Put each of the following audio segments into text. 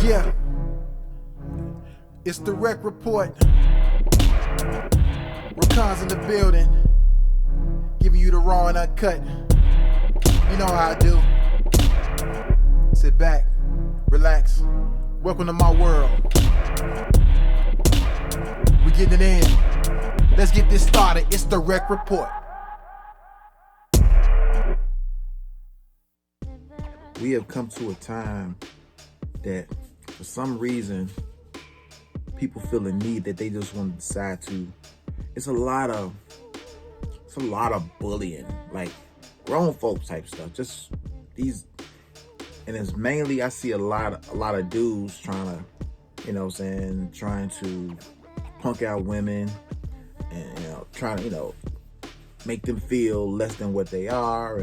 Yeah, it's the REKK report. Rekkhan's in the building, giving you the raw and uncut. You know how I do. Sit back, relax. Welcome to my world. We getting it in. Let's get this started. It's the REKK report. We have come to a time that for some reason people feel a need that they just want to decide to. It's a lot of bullying, like grown folks type stuff. Just these, and it's mainly I see a lot of dudes trying to punk out women and trying to make them feel less than what they are,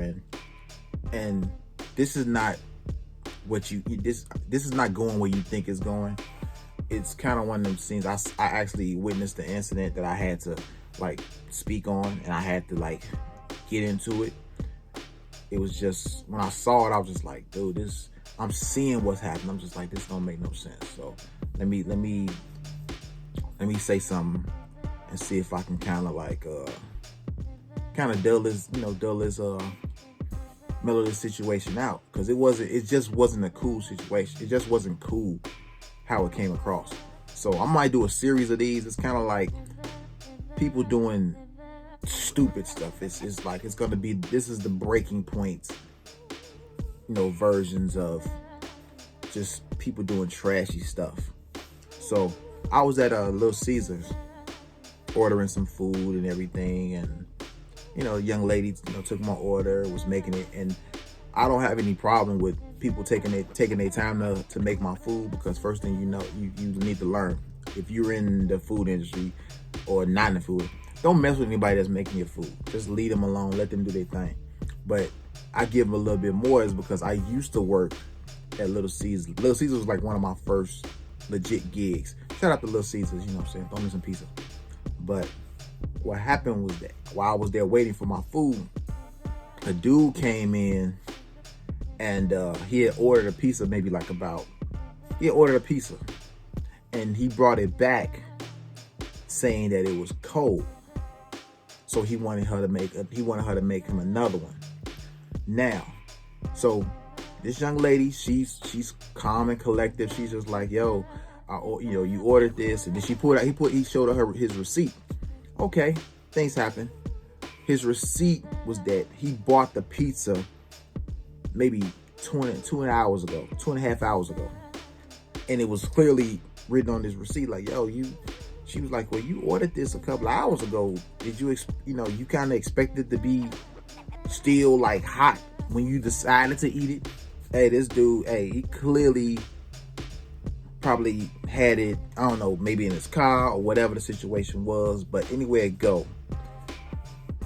and this is not what this is not going where you think it's going. It's kind of one of them scenes. I actually witnessed the incident that I had to speak on, and I had to get into it. It was just, when I saw it, I was just like, dude, I'm seeing what's happening. I'm just like, this don't make no sense. So let me say something and see if I can kind of mellow this situation out, because it just wasn't a cool situation. It just wasn't cool how it came across. So I might do a series of these. It's kind of like people doing stupid stuff. It's like, it's gonna be, this is the breaking point, versions of just people doing trashy stuff. So I was at Little Caesars ordering some food and everything, and a young lady took my order, was making it, and I don't have any problem with people taking their time to make my food, because first thing you need to learn, if you're in the food industry or not in the food, don't mess with anybody that's making your food. Just leave them alone, let them do their thing. But I give them a little bit more is because I used to work at Little Caesars. Little Caesars was like one of my first legit gigs. Shout out to Little Caesars, you know what I'm saying? Throw me some pizza. But what happened was that while I was there waiting for my food, a dude came in and he had ordered a pizza, and he brought it back saying that it was cold. So he wanted her to make him another one. Now, so this young lady, she's calm and collective. She's just like, yo, you ordered this, and then he showed her his receipt. Okay, things happen. His receipt was that he bought the pizza maybe 2.5 hours ago. And it was clearly written on his receipt, like, yo, she was like, well, you ordered this a couple of hours ago. Did you, you kind of expected to be still hot when you decided to eat it? Hey, this dude, he clearly probably had it, I don't know, maybe in his car or whatever the situation was, but anywhere it go,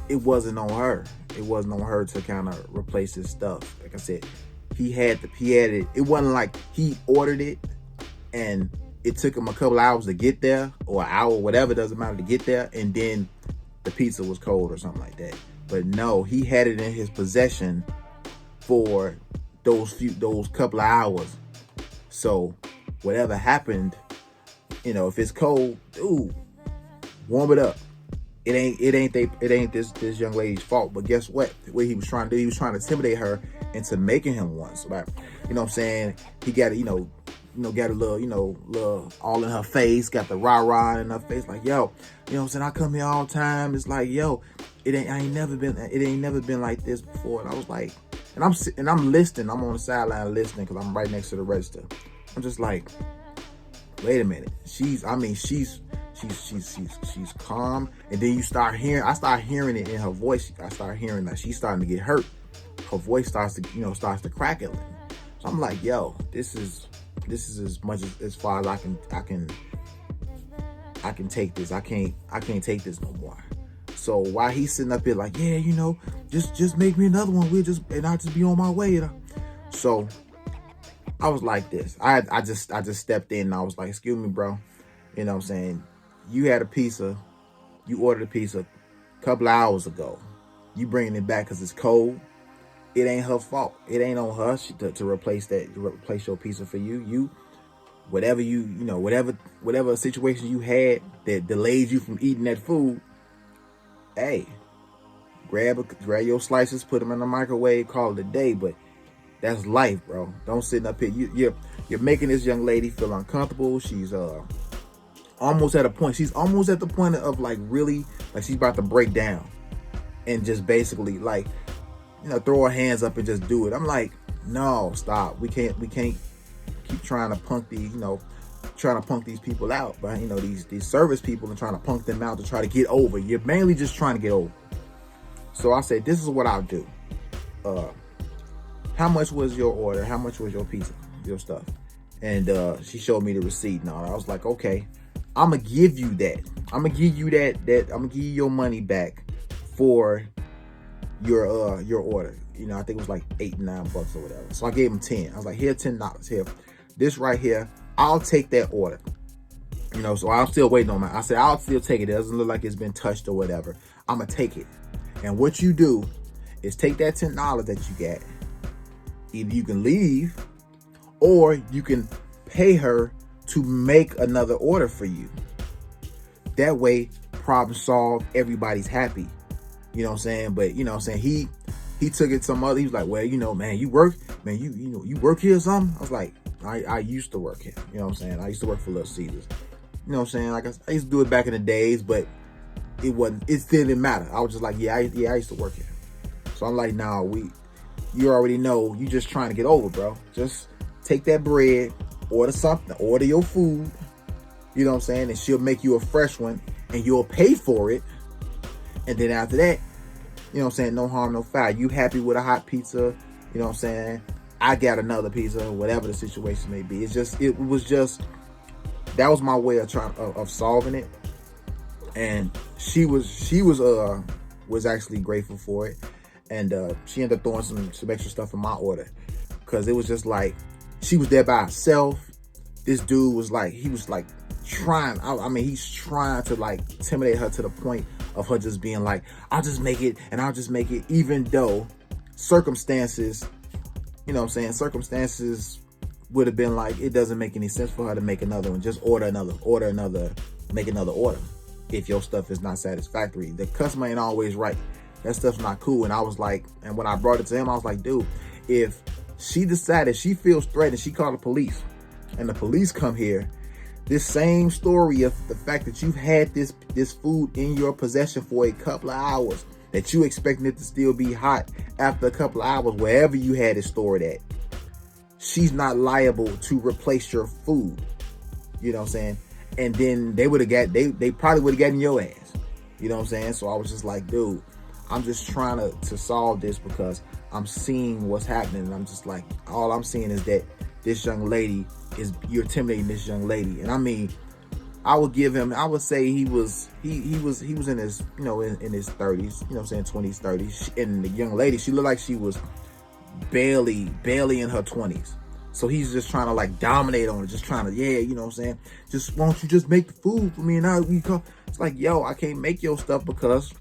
it wasn't on her. It wasn't on her to kind of replace his stuff. Like I said, he had it. It wasn't like he ordered it and it took him a couple hours to get there, or an hour, whatever, doesn't matter, to get there, and then the pizza was cold or something like that. But no, he had it in his possession for those couple of hours. So whatever happened, if it's cold, dude, warm it up. It ain't this young lady's fault. But guess what? What he was trying to do, he was trying to intimidate her into making him one. So what I'm saying? He got it, got a little all in her face, got the rah-rah in her face, like, yo, what I'm saying? I come here all the time. It's like, yo, it ain't never been like this before. And I was like, and I'm listening. I'm on the sideline listening because I'm right next to the register. I'm just like, wait a minute. She's calm, and then I start hearing it in her voice. I start hearing that she's starting to get hurt. Her voice starts to crack it. So I'm like, yo, this is as much as far as I can take this. I can't take this no more. So while he's sitting up here like, yeah, just make me another one. And I'll just be on my way. So I was like this. I just stepped in and I was like, excuse me, bro. You know what I'm saying? You had a pizza. You ordered a pizza a couple of hours ago. You bringing it back because it's cold. It ain't her fault. It ain't on her to replace your pizza for you. whatever whatever situation you had that delays you from eating that food, hey, grab your slices, put them in the microwave, call it a day. But that's life, bro. Don't sit up here. You're making this young lady feel uncomfortable. She's almost at a point. She's almost at the point of like really like she's about to break down and just basically like, throw her hands up and just do it. I'm like, no, stop. We can't keep trying to punk these people out, but these service people and trying to punk them out to try to get over. You're mainly just trying to get over. So I said, this is what I'll do. How much was your order? How much was your pizza, your stuff? And she showed me the receipt and all. I was like, okay, I'm gonna give you that. I'm gonna give you your money back for your order. I think it was like $8-9 or whatever. So I gave him 10. I was like, here, $10. Here, this right here. I'll take that order. So I'm still waiting on I said, I'll still take it. It doesn't look like it's been touched or whatever. I'm gonna take it. And what you do is take that $10 that you got. Either you can leave or you can pay her to make another order for you. That way, problem solved, everybody's happy. You know what I'm saying? But he took it some other. He was like, well, man, you work here or something? I was like, I used to work here. You know what I'm saying? I used to work for Little Caesars. You know what I'm saying? Like I used to do it back in the days, but it still didn't matter. I was just like, I used to work here. So I'm like, nah, you already know, you just trying to get over, bro. Just take that bread, order something, order your food, you know what I'm saying? And she'll make you a fresh one and you'll pay for it. And then after that, you know what I'm saying, no harm, no foul. You happy with a hot pizza, you know what I'm saying? I got another pizza, whatever the situation may be. That was my way of of solving it. And she was actually grateful for it. And she ended up throwing some extra stuff in my order. Cause it was just like, she was there by herself. This dude was like, trying, he's trying to like intimidate her to the point of her just being like, I'll just make it, even though circumstances, you know what I'm saying, circumstances would have been like, it doesn't make any sense for her to make another one. Just make another order. If your stuff is not satisfactory, the customer ain't always right. That stuff's not cool. And I was like, and when I brought it to him, I was like, dude, if she decided she feels threatened, she called the police, and the police come here, this same story of the fact that you've had this food in your possession for a couple of hours, that you expecting it to still be hot after a couple of hours, wherever you had it stored at, she's not liable to replace your food. You know what I'm saying? And then they probably would have gotten your ass. You know what I'm saying? So I was just like, dude, I'm just trying to solve this because I'm seeing what's happening. And I'm just like, all I'm seeing is that this young lady you're intimidating this young lady. And I would say he was in his, in his 30s, you know what I'm saying, 20s, 30s. And the young lady, she looked like she was barely in her 20s. So he's just trying to like dominate on her, just trying to, you know what I'm saying? Just, why don't you just make the food for me? And it's like, yo, I can't make your stuff because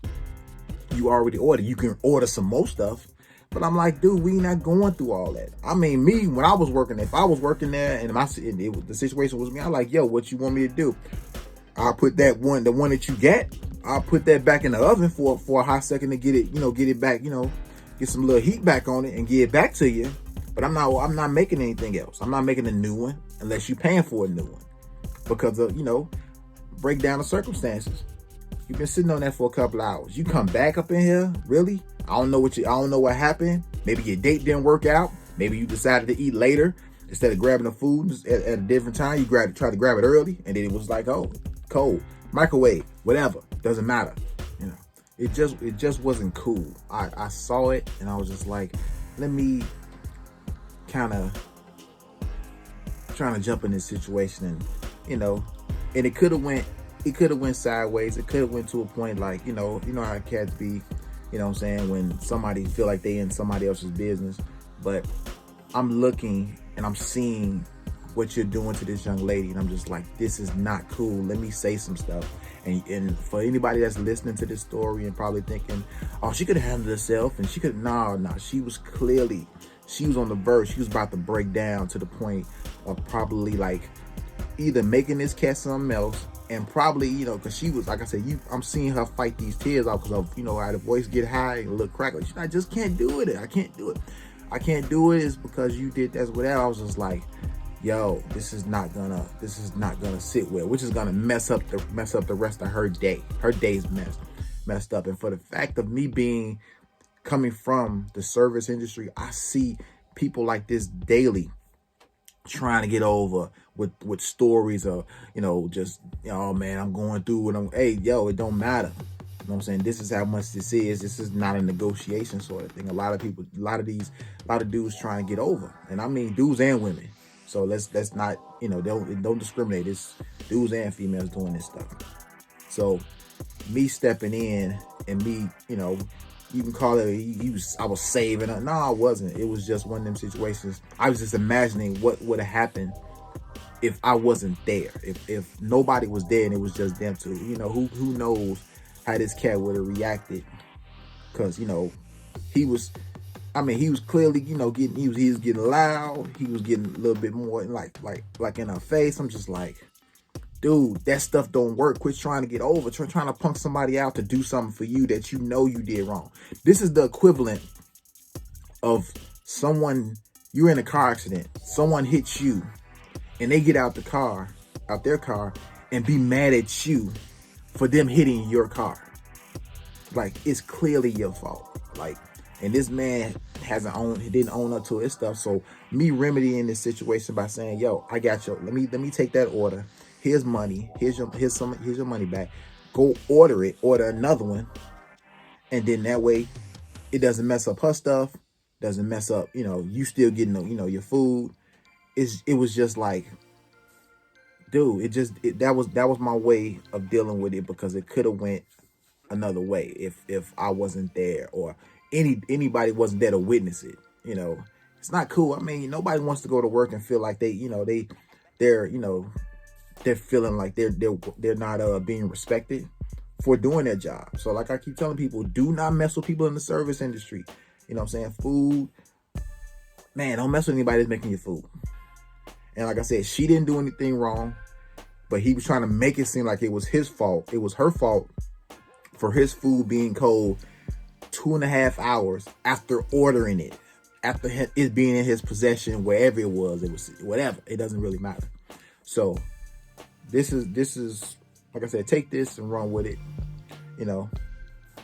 you already ordered. You can order some more stuff. But I'm like, dude, we not going through all that. I mean, me, when I was working, if I was working there and the situation was me, I'm like, yo, what you want me to do? I'll put the one that you get, I'll put that back in the oven for a hot second to get it back, get some little heat back on it and get it back to you. But I'm not making anything else. I'm not making a new one unless you're paying for a new one because of, break down the circumstances. You've been sitting on that for a couple hours. You come back up in here, really? I don't know what happened. Maybe your date didn't work out. Maybe you decided to eat later instead of grabbing the food at a different time. You tried to grab it early, and then it was like, oh, cold, microwave, whatever. Doesn't matter. It just wasn't cool. I saw it, and I was just like, let me kind of trying to jump in this situation, and and it could have went sideways. It could have went to a point like, you know how cats be, you know what I'm saying, when somebody feel like they in somebody else's business. But I'm looking and I'm seeing what you're doing to this young lady, and I'm just like, this is not cool. Let me say some stuff. And for anybody that's listening to this story and probably thinking, oh, she could have handled herself, and she could, no, she was on the verge. She was about to break down to the point of probably like either making this cat something else, and probably, you know, because she was, like I said, I'm seeing her fight these tears out because of, you know, how the voice get high and look crackly. I just can't do it. I can't do it. I can't do it. It's because you did that's whatever. I was just like, yo, this is not gonna sit well, which is gonna mess up the rest of her day. Her day's messed up. And for the fact of me coming from the service industry, I see people like this daily trying to get over with stories of, you know, just, oh man, I'm going through it. Hey, yo, it don't matter. You know what I'm saying? This is how much this is. This is not a negotiation sort of thing. A lot of dudes trying to get over. And I mean dudes and women. So let's not, you know, don't discriminate. It's dudes and females doing this stuff. So me stepping in and me, you know, you can call it, I was saving her. No, I wasn't. It was just one of them situations. I was just imagining what would have happened if I wasn't there. If nobody was there and it was just them two. You know, who knows how this cat would have reacted. Because, you know, he was clearly, you know, he was getting loud. He was getting a little bit more like in her face. I'm just like, dude, that stuff don't work. Quit trying to get over. Trying to punk somebody out to do something for you that you know you did wrong. This is the equivalent of you're in a car accident. Someone hits you and they get out their car and be mad at you for them hitting your car. Like, it's clearly your fault. Like, and this man he didn't own up to his stuff. So me remedying this situation by saying, yo, I got you. Let me take that order. Here's money. Here's your money back. Go order another one. And then that way it doesn't mess up her stuff. Doesn't mess up, you know, you still getting, you know, your food. It was just like, dude, that was my way of dealing with it, because it could have went another way if I wasn't there or anybody wasn't there to witness it. You know, it's not cool. I mean, nobody wants to go to work and feel like they're feeling like they're not being respected for doing their job. So like I keep telling people, do not mess with people in the service industry. You know what I'm saying? Food, man, don't mess with anybody that's making your food. And like I said, she didn't do anything wrong, but he was trying to make it seem like it was his fault. It was her fault for his food being cold 2.5 hours after ordering it, after it being in his possession, wherever it was whatever. It doesn't really matter. So this is like I said, take this and run with it. You know,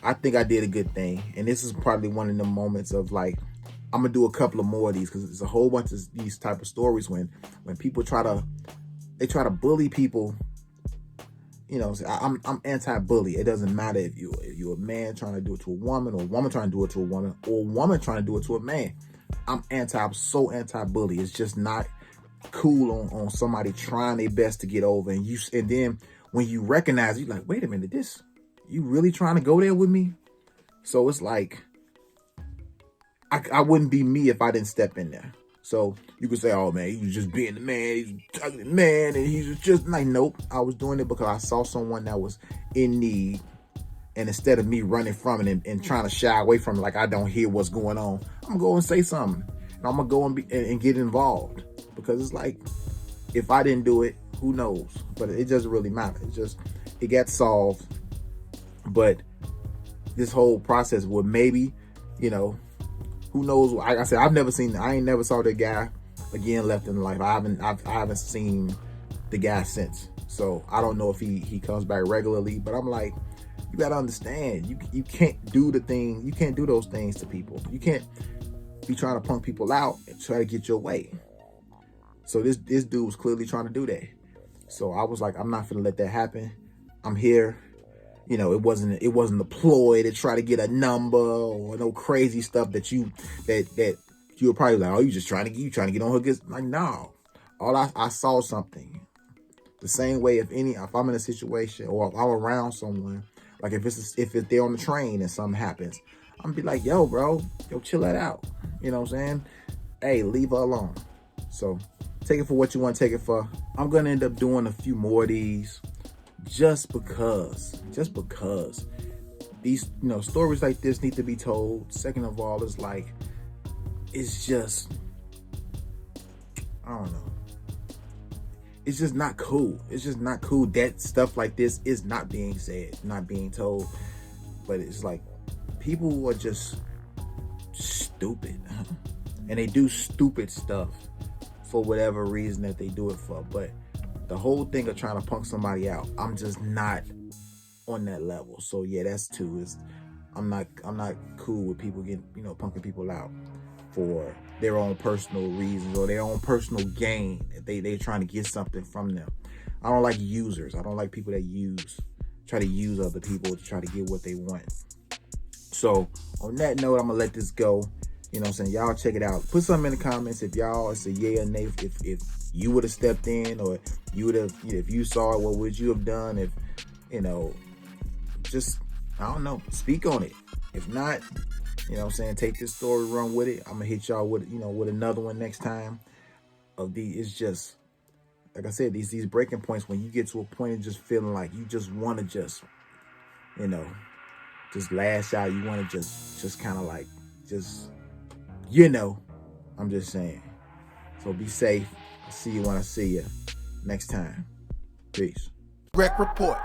I think I did a good thing, and this is probably one of the moments of like, I'm gonna do a couple of more of these, because it's a whole bunch of these type of stories when people try to bully people. You know, I'm anti-bully. It doesn't matter if you're a man trying to do it to a woman, or a woman trying to do it to a woman, or a woman trying to do it to a man. I'm so anti-bully. It's just not cool on somebody trying their best to get over, and then when you recognize, you're like, wait a minute, you really trying to go there with me? So it's like, I wouldn't be me if I didn't step in there. So you could say, oh man, he was just being the man, he's talking the man, and he's just like, nope. I was doing it because I saw someone that was in need, and instead of me running from it and trying to shy away from it like I don't hear what's going on, I'm gonna go and say something, and I'm gonna go and get involved, because it's like, if I didn't do it, who knows? But it doesn't really matter. It got solved. But this whole process would maybe, you know, who knows? Like I said, I ain't never saw that guy again left in life. I haven't seen the guy since. So I don't know if he comes back regularly, but I'm like, you gotta understand, you can't do those things to people. You can't be trying to punk people out and try to get your way. So this dude was clearly trying to do that. So I was like, I'm not gonna let that happen. I'm here. You know, it wasn't a ploy to try to get a number or no crazy stuff that you were probably like, oh, you trying to get on her good. Like, no. I saw something. The same way if I'm in a situation or if I'm around someone, like if they're on the train and something happens, I'm gonna be like, yo, bro, chill that out. You know what I'm saying? Hey, leave her alone. So take it for what you want to take it for. I'm gonna end up doing a few more of these. Just because these, you know, stories like this need to be told. Second of all, it's like, it's just, I don't know. it's just not cool. It's just not cool that stuff like this is not being said, not being told. But it's like people are just stupid, and they do stupid stuff for whatever reason that they do it for. But the whole thing of trying to punk somebody out, I'm just not on that level. So yeah, that's two. I'm not cool with people getting, punking people out for their own personal reasons or their own personal gain. They're trying to get something from them. I don't like users. I don't like people that try to use other people to try to get what they want. So on that note, I'm gonna let this go. You know what I'm saying? Y'all check it out. Put something in the comments if y'all, it's a yay or nay. If you would have stepped in, or you would have, if you saw it, what would you have done? If, just, I don't know, speak on it. If not, take this story, run with it. I'm gonna hit y'all with, with another one next time. It's just, like I said, these breaking points, when you get to a point of just feeling like you just want to just lash out. You want to just kind of like, I'm just saying. So be safe. I'll see you when I see you next time. Peace. REKK report.